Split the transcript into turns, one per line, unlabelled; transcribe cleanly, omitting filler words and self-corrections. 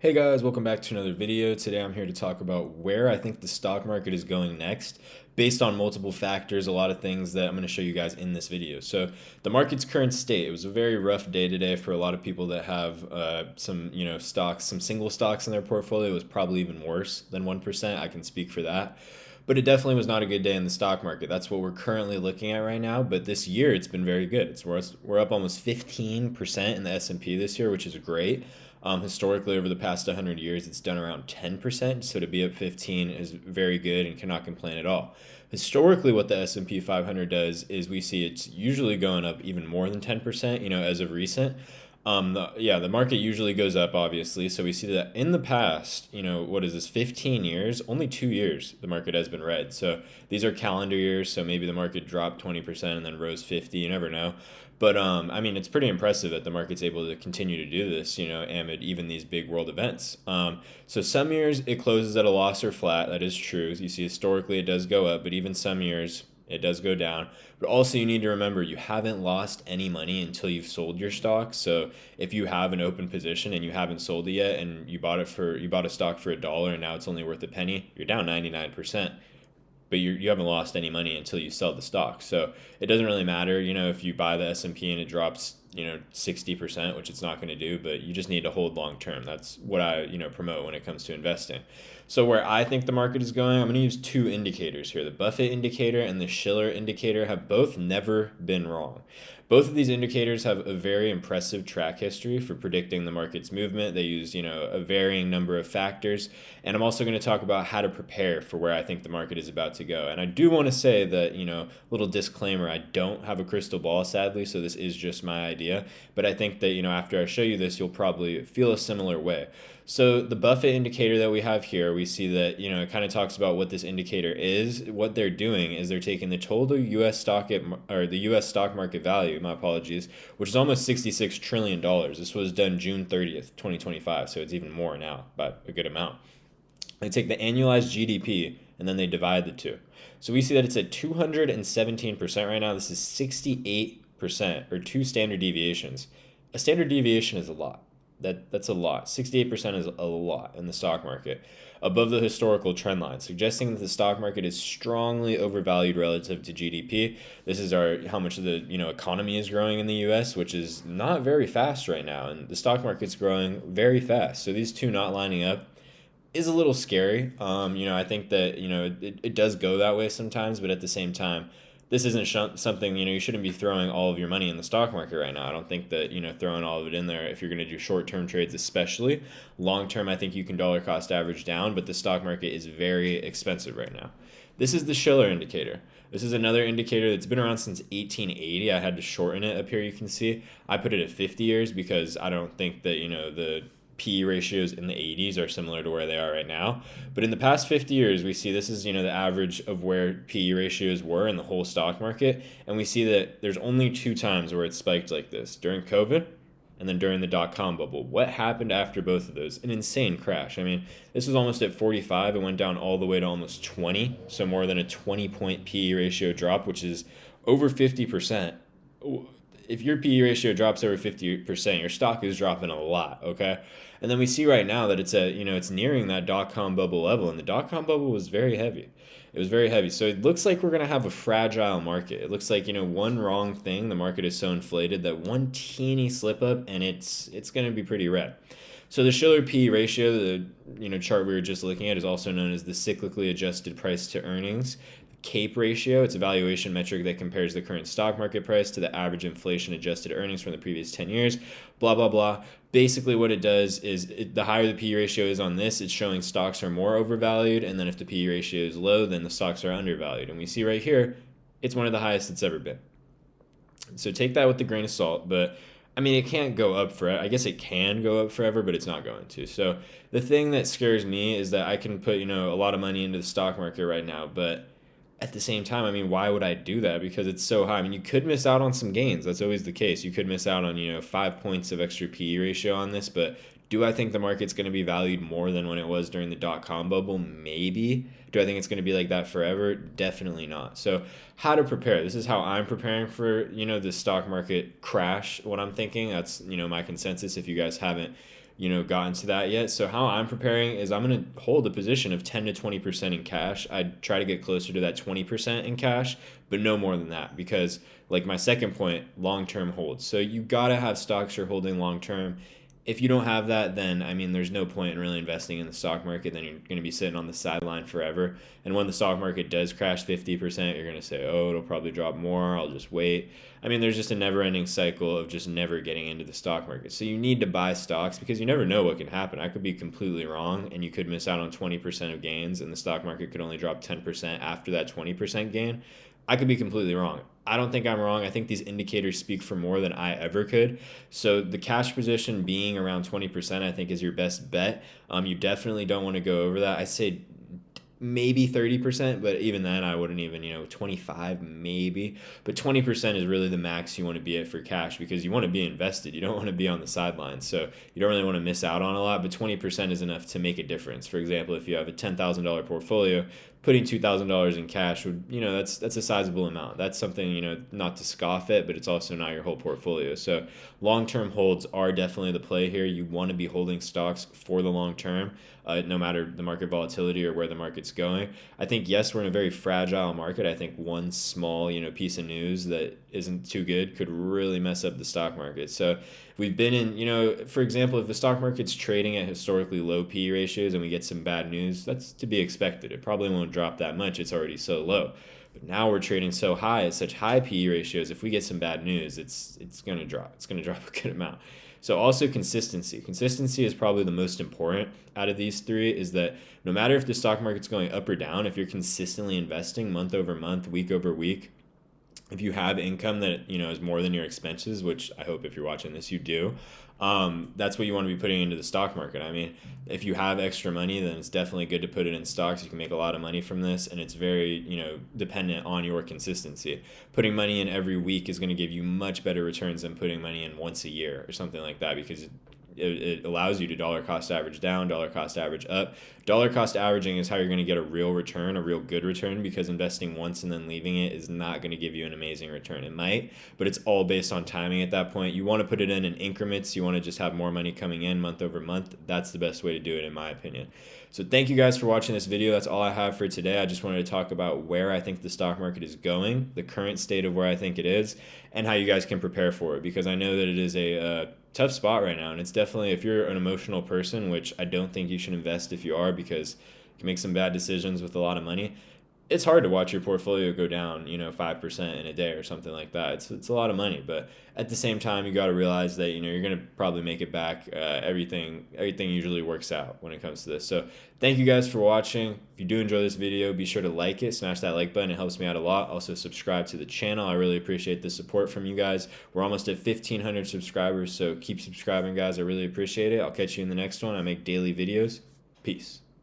Hey guys, welcome back to another video. Today I'm here to talk about where I think the stock market is going next based on multiple factors, a lot of things that I'm going to show you guys in this video. So the market's current state, it was a very rough day today for a lot of people that have some, stocks, some single stocks in their portfolio. It was probably even worse than 1%. I can speak for that. But it definitely was not a good day in the stock market. That's what we're currently looking at right now. But this year, it's been very good. We're up almost 15% in the S&P this year, which is great. Historically, over the past 100 years, it's done around 10%. So to be up 15 is very good and cannot complain at all. Historically, what the S&P 500 does is we see it's usually going up even more than 10%, as of recent. The market usually goes up, obviously. So we see that in the past, what is this, 15 years? Only 2 years the market has been red. So these are calendar years. So maybe the market dropped 20% and then rose 50. You never know. But it's pretty impressive that the market's able to continue to do this, amid even these big world events. So some years it closes at a loss or flat. That is true. As you see, historically it does go up, but even some years it does go down. But also you need to remember you haven't lost any money until you've sold your stock. So if you have an open position and you haven't sold it yet and you bought a stock for $1 and now it's only worth a penny, you're down 99%. But you haven't lost any money until you sell the stock. So it doesn't really matter, if you buy the S&P and it drops, 60%, which it's not going to do, but you just need to hold long term. That's what I, promote when it comes to investing. So where I think the market is going, I'm going to use two indicators here. The Buffett indicator and the Shiller indicator have both never been wrong. Both of these indicators have a very impressive track history for predicting the market's movement. They use, a varying number of factors. And I'm also going to talk about how to prepare for where I think the market is about to go. And I do want to say that, little disclaimer, I don't have a crystal ball, sadly, so this is just my idea. But I think that, after I show you this, you'll probably feel a similar way. So the Buffett indicator that we have here, we see that, it kind of talks about what this indicator is. What they're doing is they're taking the total the US stock market value, my apologies, which is almost $66 trillion. This was done June 30th, 2025, so it's even more now, by a good amount. They take the annualized GDP and then they divide the two. So we see that it's at 217% right now. This is 68%, or two standard deviations. A standard deviation is a lot. That's a lot. 68% is a lot in the stock market, above the historical trend line, suggesting that the stock market is strongly overvalued relative to GDP. This is how much of the economy is growing in the U.S., which is not very fast right now, and the stock market's growing very fast. So these two not lining up is a little scary. I think that it does go that way sometimes, but at the same time, this isn't something, you shouldn't be throwing all of your money in the stock market right now. I don't think that, throwing all of it in there, if you're going to do short-term trades especially. Long-term, I think you can dollar cost average down, but the stock market is very expensive right now. This is the Shiller indicator. This is another indicator that's been around since 1880. I had to shorten it up here, you can see. I put it at 50 years because I don't think that, the PE ratios in the 80s are similar to where they are right now. But in the past 50 years, we see this is, the average of where PE ratios were in the whole stock market. And we see that there's only two times where it spiked like this, during COVID and then during the dot-com bubble. What happened after both of those? An insane crash. This was almost at 45. It went down all the way to almost 20. So more than a 20-point PE ratio drop, which is over 50%. If your PE ratio drops over 50%, your stock is dropping a lot, okay? And then we see right now that it's it's nearing that dot-com bubble level, and the dot-com bubble was very heavy. It was very heavy. So it looks like we're going to have a fragile market. It looks like, one wrong thing, the market is so inflated that one teeny slip up and it's going to be pretty red. So the Shiller PE ratio, the chart we were just looking at, is also known as the cyclically adjusted price to earnings. CAPE ratio, it's a valuation metric that compares the current stock market price to the average inflation adjusted earnings from the previous 10 years, blah, blah, blah. Basically what it does is the higher the PE ratio is on this, it's showing stocks are more overvalued, and then if the PE ratio is low, then the stocks are undervalued. And we see right here, it's one of the highest it's ever been. So take that with a grain of salt, but it can't go up forever. I guess it can go up forever, but it's not going to. So the thing that scares me is that I can put, a lot of money into the stock market right now, but at the same time, why would I do that? Because it's so high. You could miss out on some gains. That's always the case. You could miss out on, 5 points of extra PE ratio on this. But do I think the market's going to be valued more than when it was during the dot-com bubble? Maybe. Do I think it's going to be like that forever? Definitely not. So how to prepare? This is how I'm preparing for, the stock market crash, what I'm thinking. That's, my consensus. If you guys haven't gotten to that yet. So how I'm preparing is I'm going to hold a position of 10 to 20% in cash. I'd try to get closer to that 20% in cash, but no more than that, because like my second point, long-term holds. So you got to have stocks you're holding long-term. If you don't have that, then I mean, there's no point in really investing in the stock market. Then you're going to be sitting on the sideline forever. And when the stock market does crash 50%, you're going to say, oh, it'll probably drop more. I'll just wait. I mean, there's just a never ending cycle of just never getting into the stock market. So you need to buy stocks because you never know what can happen. I could be completely wrong and you could miss out on 20% of gains and the stock market could only drop 10% after that 20% gain. I could be completely wrong. I don't think I'm wrong. I think these indicators speak for more than I ever could. So the cash position being around 20%, I think, is your best bet. You definitely don't want to go over that. I say maybe 30%, but even then I wouldn't even, 25 maybe. But 20% is really the max you want to be at for cash because you want to be invested. You don't want to be on the sidelines. So you don't really want to miss out on a lot, but 20% is enough to make a difference. For example, if you have a $10,000 portfolio, putting $2,000 in cash would, that's a sizable amount. That's something, not to scoff at, but it's also not your whole portfolio. So long-term holds are definitely the play here. You want to be holding stocks for the long term, no matter the market volatility or where the market's going. I think, yes, we're in a very fragile market. I think one small, piece of news that isn't too good could really mess up the stock market. So we've been in, for example, if the stock market's trading at historically low PE ratios and we get some bad news, that's to be expected. It probably won't drop that much. It's already so low. But now we're trading so high at such high PE ratios. If we get some bad news, it's going to drop. It's going to drop a good amount. So also consistency. Consistency is probably the most important out of these three, is that no matter if the stock market's going up or down, if you're consistently investing month over month, week over week, if you have income that is more than your expenses, which I hope if you're watching this you do, that's what you want to be putting into the stock market. I mean, if you have extra money, then it's definitely good to put it in stocks. You can make a lot of money from this, and it's very dependent on your consistency. Putting money in every week is going to give you much better returns than putting money in once a year or something like that, because it allows you to dollar cost average down, dollar cost average up. Dollar cost averaging is how you're going to get a real return, a real good return, because investing once and then leaving it is not going to give you an amazing return. It might, but it's all based on timing at that point. You want to put it in increments. You want to just have more money coming in month over month. That's the best way to do it, in my opinion. So thank you guys for watching this video. That's all I have for today. I just wanted to talk about where I think the stock market is going, the current state of where I think it is, and how you guys can prepare for it, because I know that it is a tough spot right now, and it's definitely, if you're an emotional person, which I don't think you should invest if you are, because you can make some bad decisions with a lot of money. It's hard to watch your portfolio go down 5% in a day or something like that. It's a lot of money, but at the same time you got to realize that you're going to probably make it back. Everything usually works out when it comes to this. So thank you guys for watching. If you do enjoy this video, be sure to like it, smash that like button. It helps me out a lot. Also subscribe to the channel. I really appreciate the support from you guys. We're almost at 1,500 subscribers, so keep subscribing, guys. I really appreciate it. I'll catch you in the next one. I make daily videos. Peace.